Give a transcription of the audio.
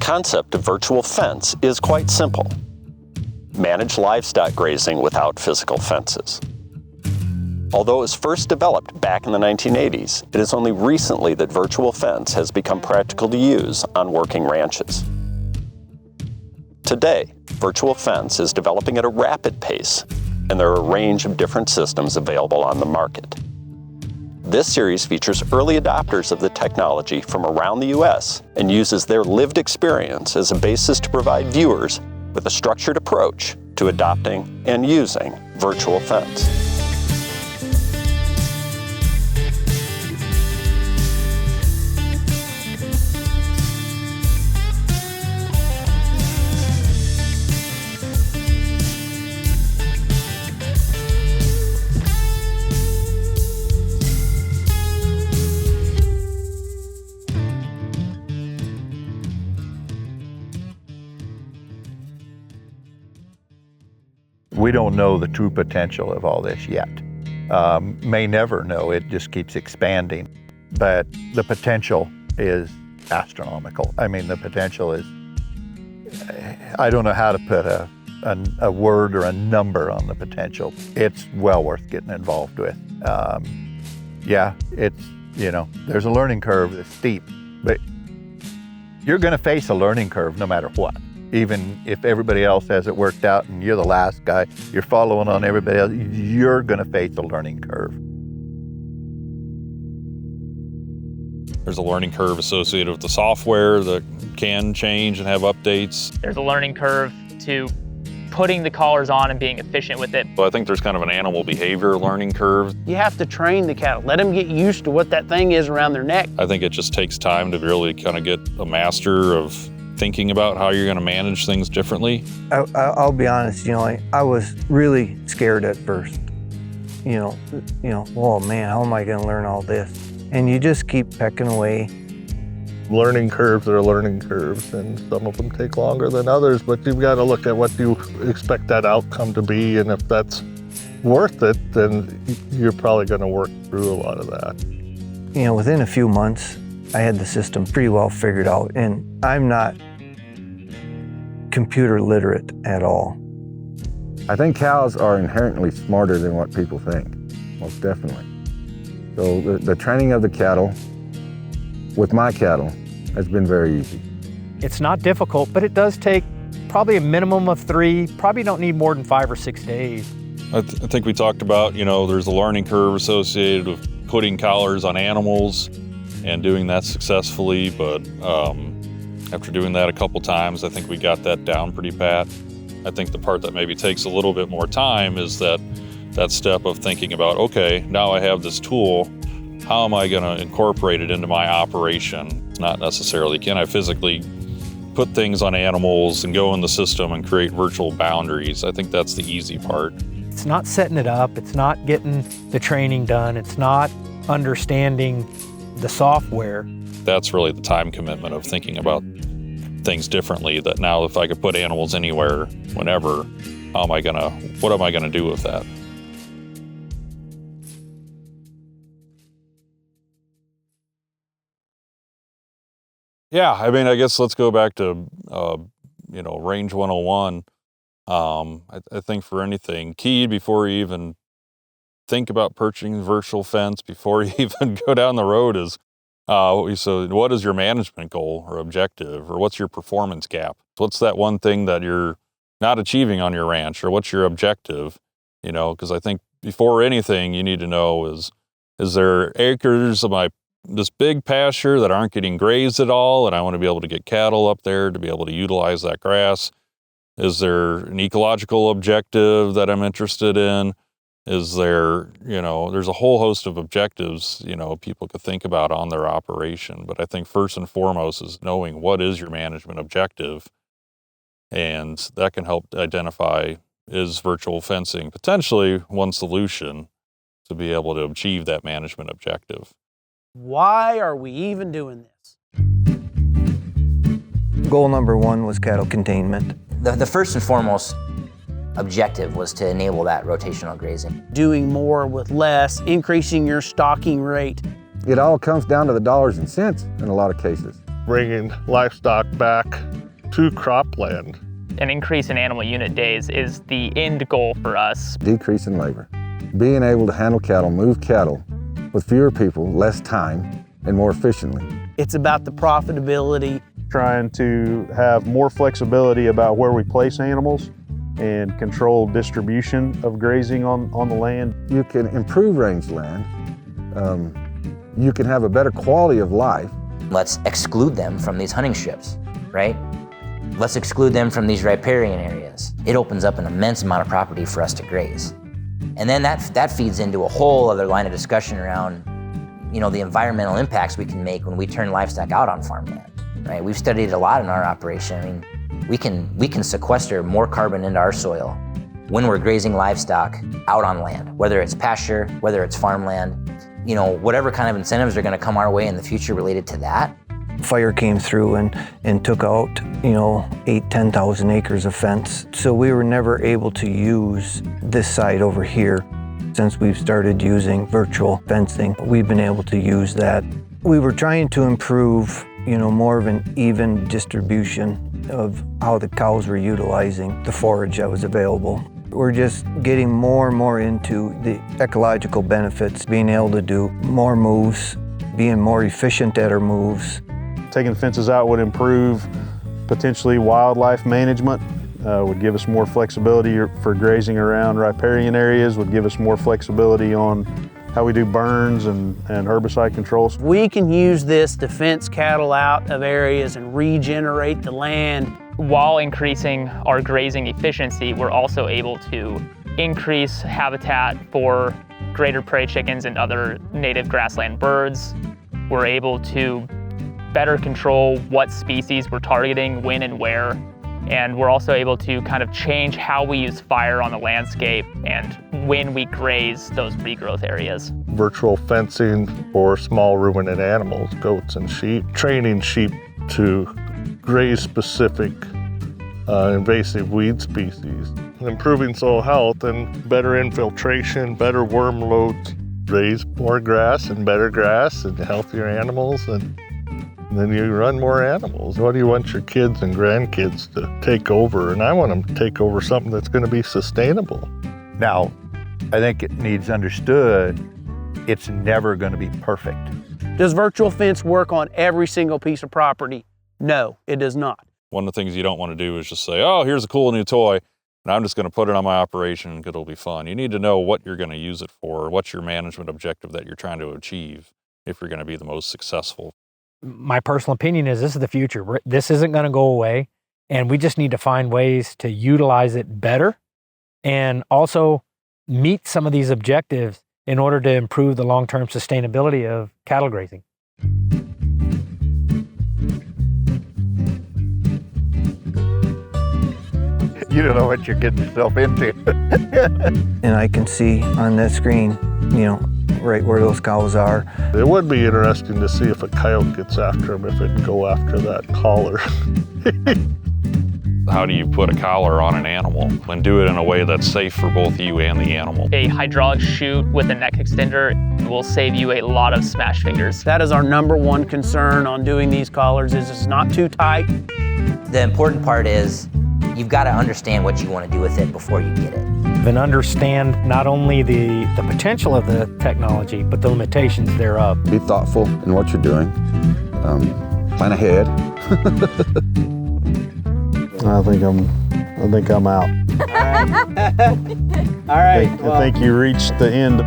concept of virtual fence is quite simple. Manage livestock grazing without physical fences. Although it was first developed back in the 1980s, it is only recently that virtual fence has become practical to use on working ranches. Today, virtual fence is developing at a rapid pace, and there are a range of different systems available on the market. This series features early adopters of the technology from around the U.S. and uses their lived experience as a basis to provide viewers with a structured approach to adopting and using virtual fence. We don't know the true potential of all this yet. May never know, it just keeps expanding. But the potential is astronomical. I mean, the potential is, I don't know how to put a word or a number on the potential. It's well worth getting involved with. Yeah, it's, there's a learning curve that's steep, but you're gonna face a learning curve no matter what. Even if everybody else has it worked out and you're the last guy, you're following on everybody else, you're gonna face a learning curve. There's a learning curve associated with the software that can change and have updates. There's a learning curve to putting the collars on and being efficient with it. So I think there's kind of an animal behavior learning curve. You have to train the cattle, let them get used to what that thing is around their neck. I think it just takes time to really kind of get a master of thinking about how you're going to manage things differently. I'll be honest, I was really scared at first. Oh man, how am I going to learn all this? And you just keep pecking away. Learning curves are learning curves, and some of them take longer than others, but you've got to look at what you expect that outcome to be, and if that's worth it, then you're probably going to work through a lot of that. Within a few months, I had the system pretty well figured out, and I'm not computer literate at all. I think cows are inherently smarter than what people think, most definitely. So the training of the cattle with my cattle has been very easy. It's not difficult, but it does take probably a minimum of 3, probably don't need more than 5 or 6 days. I think we talked about, there's a learning curve associated with putting collars on animals and doing that successfully, but after doing that a couple times, I think we got that down pretty pat. I think the part that maybe takes a little bit more time is that step of thinking about, okay, now I have this tool, how am I gonna incorporate it into my operation? It's not necessarily, can I physically put things on animals and go in the system and create virtual boundaries? I think that's the easy part. It's not setting it up, it's not getting the training done, it's not understanding the software. That's really the time commitment of thinking about things differently, that now if I could put animals anywhere, whenever, what am I gonna do with that? Yeah, I guess let's go back to, Range 101. I think for anything, key before you even think about purchasing virtual fence, before you even go down the road is, so what is your management goal or objective, or what's your performance gap? What's that one thing that you're not achieving on your ranch, or what's your objective? Because I think before anything you need to know is there acres of this big pasture that aren't getting grazed at all, and I want to be able to get cattle up there to be able to utilize that grass? Is there an ecological objective that I'm interested in? Is there, there's a whole host of objectives, people could think about on their operation. But I think first and foremost is knowing what is your management objective. And that can help identify, is virtual fencing potentially one solution to be able to achieve that management objective? Why are we even doing this? Goal number 1 was cattle containment. The first and foremost objective was to enable that rotational grazing. Doing more with less, increasing your stocking rate. It all comes down to the dollars and cents in a lot of cases. Bringing livestock back to cropland. An increase in animal unit days is the end goal for us. Decrease in labor. Being able to handle cattle, move cattle with fewer people, less time, and more efficiently. It's about the profitability. Trying to have more flexibility about where we place animals and control distribution of grazing on the land. You can improve rangeland. You can have a better quality of life. Let's exclude them from these hunting strips, right? Let's exclude them from these riparian areas. It opens up an immense amount of property for us to graze. And then that feeds into a whole other line of discussion around, the environmental impacts we can make when we turn livestock out on farmland, right? We've studied it a lot in our operation. I mean, we can sequester more carbon into our soil when we're grazing livestock out on land, whether it's pasture, whether it's farmland, whatever kind of incentives are going to come our way in the future related to that. Fire came through and took out, 10,000 acres of fence. So we were never able to use this side over here. Since we've started using virtual fencing, we've been able to use that. We were trying to improve, more of an even distribution of how the cows were utilizing the forage that was available. We're just getting more and more into the ecological benefits, being able to do more moves, being more efficient at our moves. Taking fences out would improve potentially wildlife management, would give us more flexibility for grazing around riparian areas, would give us more flexibility on how we do burns and herbicide controls. We can use this to fence cattle out of areas and regenerate the land. While increasing our grazing efficiency, we're also able to increase habitat for greater prairie chickens and other native grassland birds. We're able to better control what species we're targeting, when and where. And we're also able to kind of change how we use fire on the landscape and when we graze those regrowth areas. Virtual fencing for small ruminant animals, goats and sheep, training sheep to graze specific invasive weed species, improving soil health and better infiltration, better worm loads, raise more grass and better grass and healthier animals, and then you run more animals. What do you want your kids and grandkids to take over? And I want them to take over something that's going to be sustainable. Now, I think it needs understood it's never going to be perfect. Does virtual fence work on every single piece of property? No, it does not. One of the things you don't want to do is just say, oh, here's a cool new toy, and I'm just going to put it on my operation and it'll be fun. You need to know what you're going to use it for, what's your management objective that you're trying to achieve if you're going to be the most successful. My personal opinion is this is the future. This isn't going to go away, and we just need to find ways to utilize it better and also meet some of these objectives in order to improve the long-term sustainability of cattle grazing. You don't know what you're getting yourself into. And I can see on that screen, right where those cows are. It would be interesting to see if a coyote gets after them, if it'd go after that collar. How do you put a collar on an animal and do it in a way that's safe for both you and the animal? A hydraulic chute with a neck extender will save you a lot of smash fingers. That is our number one concern on doing these collars, is it's not too tight. The important part is you've got to understand what you want to do with it before you get it. And understand not only the potential of the technology, but the limitations thereof. Be thoughtful in what you're doing. Plan ahead. I think I'm out. All right. I think you reached the end.